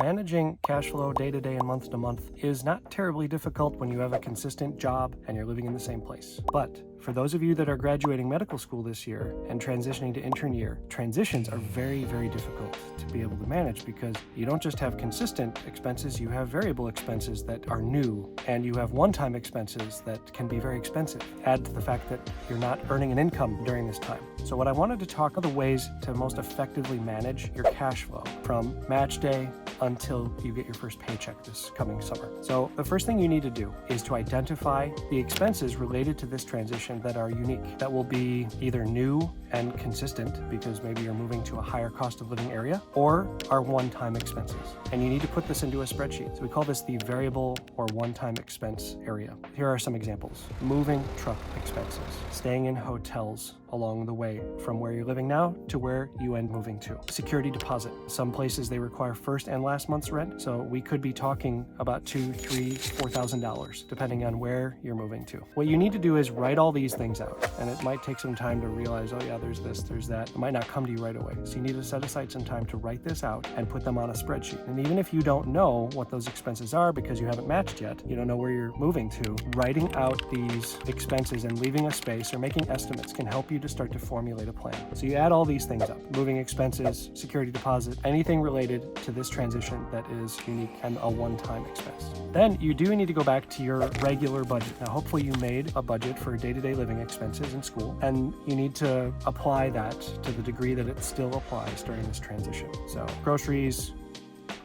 managing cash flow day to day and month to month is not terribly difficult when you have a consistent job and you're living in the same place. But for those of you that are graduating medical school this year and transitioning to intern year, transitions are very, very difficult to be able to manage because you don't just have consistent expenses, you have variable expenses that are new, and you have one-time expenses that can be very expensive. Add to the fact that you're not earning an income during this time. So what I wanted to talk about the ways to most effectively manage your cash flow from match day until you get your first paycheck this coming summer. So the first thing you need to do is to identify the expenses related to this transition that are unique, that will be either new and consistent because maybe you're moving to a higher cost of living area, or are one-time expenses. And you need to put this into a spreadsheet. So we call this the variable or one-time expense area. Here are some examples. Moving truck expenses, staying in hotels along the way from where you're living now to where you end moving to. Security deposit. Some places they require first and last month's rent, so we could be talking about $2,000, $3,000, $4,000 depending on where you're moving to. What you need to do is write all these things out, and it might take some time to realize, oh yeah, there's this, there's that. It might not come to you right away, so you need to set aside some time to write this out and put them on a spreadsheet. And even if you don't know what those expenses are because you haven't matched yet, you don't know where you're moving to, writing out these expenses and leaving a space or making estimates can help you to start to formulate a plan. So you add all these things up: moving expenses, security deposit, anything related to this transition that is unique and a one-time expense. Then you do need to go back to your regular budget. Now, hopefully you made a budget for day-to-day living expenses in school, and you need to apply that to the degree that it still applies during this transition. So groceries,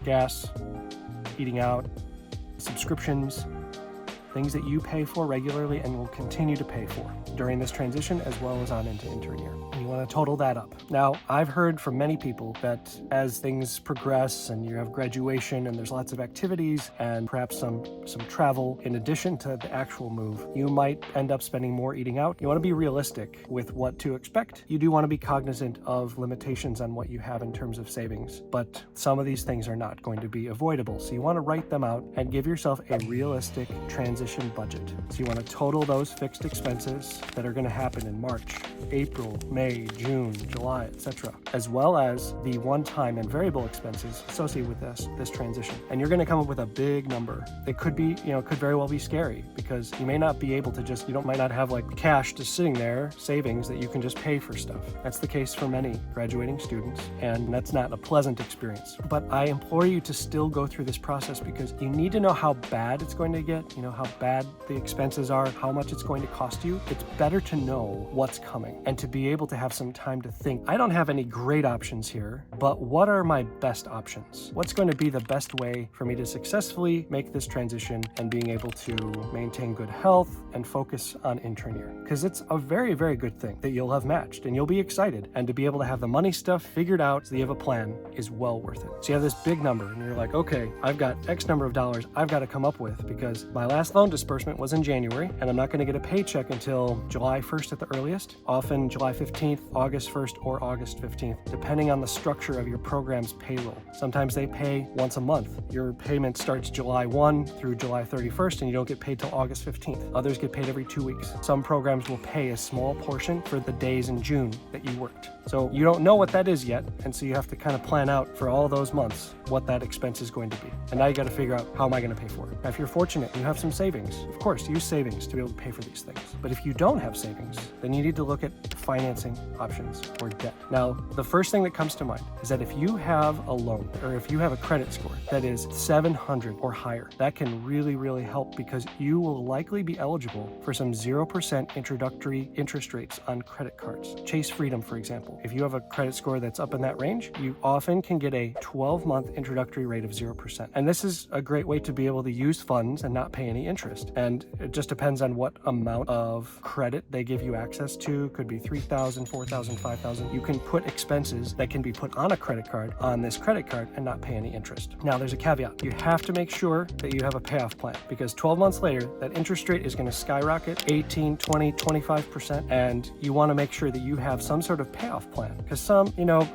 gas, eating out, subscriptions, things that you pay for regularly and will continue to pay for during this transition as well as on into intern year. And you want to total that up. Now, I've heard from many people that as things progress and you have graduation and there's lots of activities and perhaps some travel in addition to the actual move, you might end up spending more eating out. You want to be realistic with what to expect. You do want to be cognizant of limitations on what you have in terms of savings, but some of these things are not going to be avoidable. So you want to write them out and give yourself a realistic transition budget. So you want to total those fixed expenses that are going to happen in March, April, May, June, July, etc., as well as the one-time and variable expenses associated with this transition. And you're going to come up with a big number. It could be, could very well be scary because you may not be able to might not have like cash just sitting there, savings that you can just pay for stuff. That's the case for many graduating students, and that's not a pleasant experience. But I implore you to still go through this process because you need to know how bad it's going to get, how bad the expenses are, how much it's going to cost you. It's better to know what's coming and to be able to have some time to think. I don't have any great options here, but what are my best options? What's going to be the best way for me to successfully make this transition and being able to maintain good health and focus on intern year? Because it's a very, very good thing that you'll have matched and you'll be excited, and to be able to have the money stuff figured out so that you have a plan is well worth it. So you have this big number and you're like, okay, I've got X number of dollars I've got to come up with because my last loan disbursement was in January and I'm not going to get a paycheck until July 1st at the earliest, often July 15th, August 1st, or August 15th, depending on the structure of your program's payroll. Sometimes they pay once a month. Your payment starts July 1 through July 31st and you don't get paid till August 15th. Others get paid every 2 weeks. Some programs will pay a small portion for the days in June that you worked. So you don't know what that is yet, and so you have to kind of plan out for all those months what that expense is going to be. And now you got to figure out, how am I going to pay for it? Now, if you're fortunate and you have some savings, of course, use savings to be able to pay for these things. But if you don't have savings, then you need to look at financing options or debt. Now, the first thing that comes to mind is that if you have a loan or if you have a credit score that is 700 or higher, that can really, really help because you will likely be eligible for some 0% introductory interest rates on credit cards. Chase Freedom, for example. If you have a credit score that's up in that range, you often can get a 12-month introductory rate of 0%. And this is a great way to be able to use funds and not pay any interest. And it just depends on what amount of credit they give you access to. Could be $3,000, $4,000, $5,000. You can put expenses that can be put on a credit card on this credit card and not pay any interest. Now, there's a caveat. You have to make sure that you have a payoff plan because 12 months later, that interest rate is going to skyrocket 18, 20, 25%. And you want to make sure that you have some sort of payoff plan because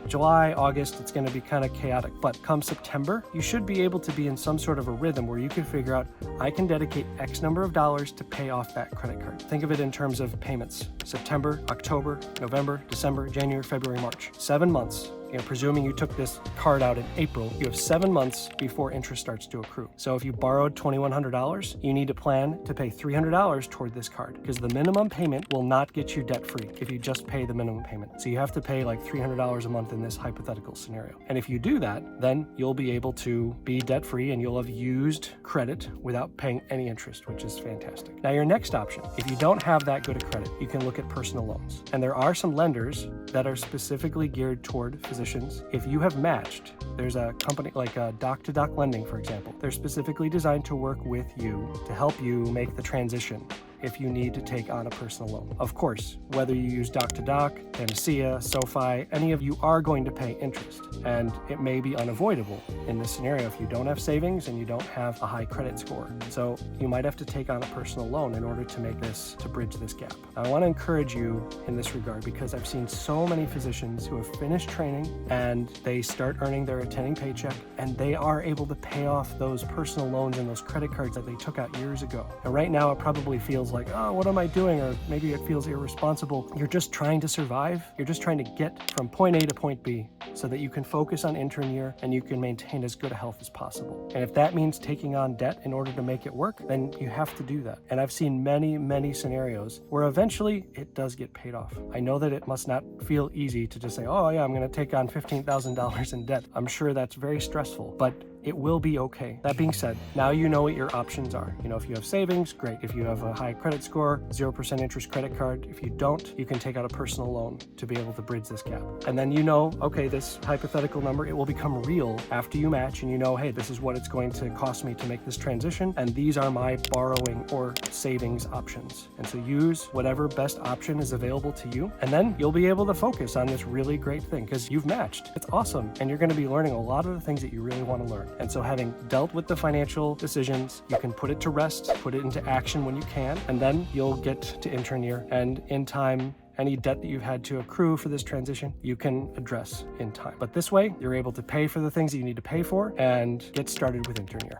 July, August, it's going to be kind of chaotic. But come September, you should be able to be in some sort of a rhythm where you can figure out, I can dedicate X number of dollars to pay off that credit card. Think of it in terms of payments. September, October, November, December, January, February, March. 7 months presuming you took this card out in April, you have 7 months before interest starts to accrue. So if you borrowed $2,100, you need to plan to pay $300 toward this card, because the minimum payment will not get you debt-free if you just pay the minimum payment. So you have to pay like $300 a month in this hypothetical scenario. And if you do that, then you'll be able to be debt-free and you'll have used credit without paying any interest, which is fantastic. Now, your next option, if you don't have that good a credit, you can look at personal loans. And there are some lenders that are specifically geared toward physicians. If you have matched, there's a company like Doc-to-Doc Lending, for example. They're specifically designed to work with you to help you make the transition if you need to take on a personal loan. Of course, whether you use Doc-to-Doc, Panacea, SoFi, any of you are going to pay interest, and it may be unavoidable in this scenario if you don't have savings and you don't have a high credit score. So you might have to take on a personal loan in order to bridge this gap. I want to encourage you in this regard, because I've seen so many physicians who have finished training and they start earning their attending paycheck, and they are able to pay off those personal loans and those credit cards that they took out years ago. And right now it probably feels like, oh, what am I doing? Or maybe it feels irresponsible. You're just trying to survive. You're just trying to get from point A to point B so that you can focus on intern year and you can maintain as good a health as possible. And if that means taking on debt in order to make it work, then you have to do that. And I've seen many, many scenarios where eventually it does get paid off. I know that it must not feel easy to just say, oh yeah, I'm going to take on $15,000 in debt. I'm sure that's very stressful, but it will be okay. That being said, now you know what your options are. If you have savings, great. If you have a high credit score, 0% interest credit card. If you don't, you can take out a personal loan to be able to bridge this gap. And then okay, this hypothetical number, it will become real after you match, and hey, this is what it's going to cost me to make this transition, and these are my borrowing or savings options. And so use whatever best option is available to you, and then you'll be able to focus on this really great thing because you've matched. It's awesome, and you're going to be learning a lot of the things that you really want to learn. And so having dealt with the financial decisions, you can put it to rest, put it into action when you can, and then you'll get to intern year. And in time, any debt that you've had to accrue for this transition, you can address in time. But this way, you're able to pay for the things that you need to pay for and get started with intern year.